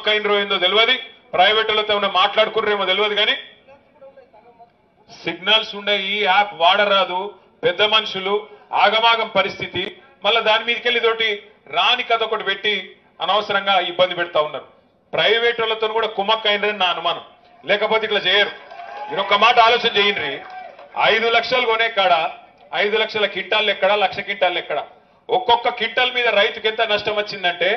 కుమ్మక్కైనరో ఏందో తెలియదు, ప్రైవేటులతో ఏమైనా మాట్లాడుకున్నారేమో తెలియదు, కానీ సిగ్నల్స్ ఉండే ఈ యాప్ వాడరాదు. పెద్ద మనుషులు ఆగమాగం పరిస్థితి, మళ్ళీ దాని మీదకెళ్ళి తోటి రాని కథ ఒకటి పెట్టి అనవసరంగా ఇబ్బంది పెడతా ఉన్నారు. ప్రైవేట్ వాళ్ళతో కూడా కుమ్మక్కైనరని నా అనుమానం, లేకపోతే ఇట్లా చేయరు. మీరు ఒక్క మాట ఆలోచన చేయండి, 5 లక్షలు కొనే కాడ 5 లక్షల కింటాలు ఎక్కడ, 1,00,000 కింటాలు ఎక్కడ? ఒక్కొక్క కింటాల్ మీద రైతుకి ఎంత నష్టం వచ్చిందంటే,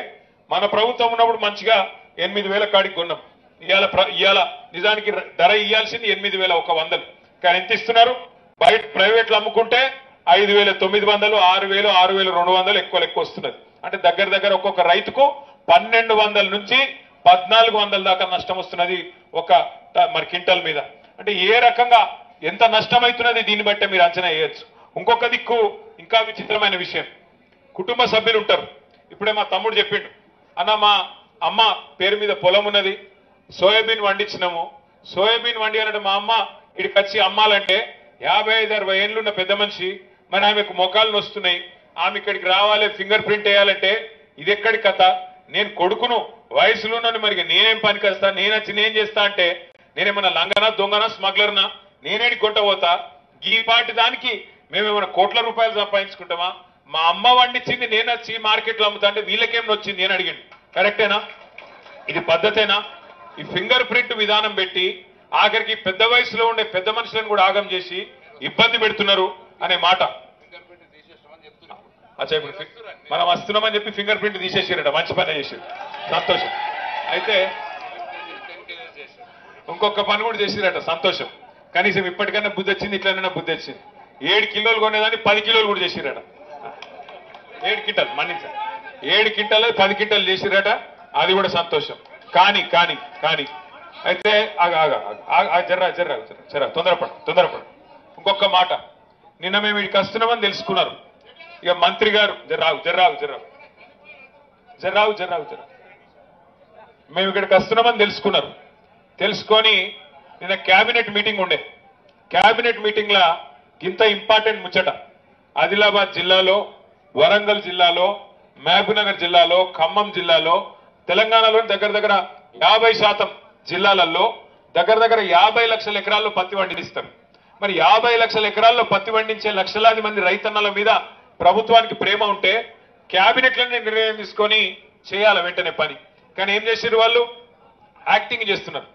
మన ప్రభుత్వం ఉన్నప్పుడు మంచిగా 8,000 కాడికి కొన్నాం. ఇవాళ నిజానికి ధర ఇవ్వాల్సింది 8,100, కానీ ఎంత ఇస్తున్నారు? బయట ప్రైవేట్లు అమ్ముకుంటే 5,900, 6,000, 6,200 ఎక్కువ వస్తున్నది. అంటే దగ్గర ఒక్కొక్క రైతుకు 1,200 నుంచి 1,400 దాకా నష్టం వస్తున్నది ఒక మరి కింటల్ మీద. అంటే ఏ రకంగా ఎంత నష్టమవుతున్నది దీన్ని బట్టే మీరు అంచనా వేయచ్చు. ఇంకొక దిక్కు ఇంకా విచిత్రమైన విషయం, కుటుంబ సభ్యులు ఉంటారు. ఇప్పుడే మా తమ్ముడు చెప్పిండు, అన్న మా అమ్మ పేరు మీద పొలం ఉన్నది, సోయాబీన్ వండించినాము. సోయాబీన్ వండి అన్నట్టు మా అమ్మ ఇక్కడికి వచ్చి అమ్మాలంటే 55-60 ఏళ్ళు ఉన్న పెద్ద మనిషి, మరి ఆమెకు మొఖాలు నొస్తున్నాయి, ఆమె ఇక్కడికి రావాలి, ఫింగర్ ప్రింట్ వేయాలంటే ఇది ఎక్కడి కథ? నేను కొడుకును వయసులో ఉన్నాను, మరి నేనేం పనికి వస్తా, నేను చేస్తా అంటే నేనేమన్నా లంగనా, దొంగనా, స్మగ్లర్నా? నేనేడి కొట్ట పోతా? ఈ పాటి దానికి మేమేమైనా కోట్ల రూపాయలు సంపాదించుకుంటామా? మా అమ్మ వండించింది నేను వచ్చి మార్కెట్లో అమ్ముతా అంటే వీళ్ళకేం వచ్చింది అని అడిగాను. కరెక్టేనా? ఇది పద్ధతేనా? ఈ ఫింగర్ ప్రింట్ విధానం పెట్టి ఆఖరికి పెద్ద వయసులో ఉండే పెద్ద మనుషులను కూడా ఆగం చేసి ఇబ్బంది పెడుతున్నారు అనే మాట. అచ్చా, ఇప్పుడు మనం వస్తున్నామని చెప్పి ఫింగర్ ప్రింట్ తీసేసారట, మంచి పని చేసారు, సంతోషం. అయితే ఇంకొక పని కూడా చేసిరట, సంతోషం. కనీసం ఇప్పటికైనా బుద్ధి వచ్చింది, ఇట్లనైనా బుద్ధి వచ్చింది. 7 కిలోలు కొనేదాన్ని 10 కిలోలు కూడా చేసిరట. 7 క్వింటాలు మన్నించారు, 7 క్వింటాలు 10 క్వింటాలు చేసిరట, అది కూడా సంతోషం. కానీ అయితే జర్రా తొందరపడు. ఇంకొక మాట, నిన్న మేము ఇక్కడికి వస్తున్నామని తెలుసుకున్నారు. ఇక మంత్రి గారు జర్రావు మేము ఇక్కడికి వస్తున్నామని తెలుసుకున్నారు. తెలుసుకొని నిన్న క్యాబినెట్ మీటింగ్ ఉండే. క్యాబినెట్ మీటింగ్ లా ఇంత ఇంపార్టెంట్ ముచ్చట, ఆదిలాబాద్ జిల్లాలో, వరంగల్ జిల్లాలో, మహబూబ్నగర్ జిల్లాలో, ఖమ్మం జిల్లాలో, తెలంగాణలో దగ్గర 50% జిల్లాలలో దగ్గర 50 లక్షల ఎకరాల్లో పత్తి పండిస్తారు. మరి 50 లక్షల ఎకరాల్లో పత్తి పండించే లక్షలాది మంది రైతన్నల మీద ప్రభుత్వానికి ప్రేమ ఉంటే క్యాబినెట్లనే నిర్ణయం తీసుకొని చేయాలి వెంటనే పని. కానీ ఏం చేసారు వాళ్ళు? యాక్టింగ్ చేస్తున్నారు.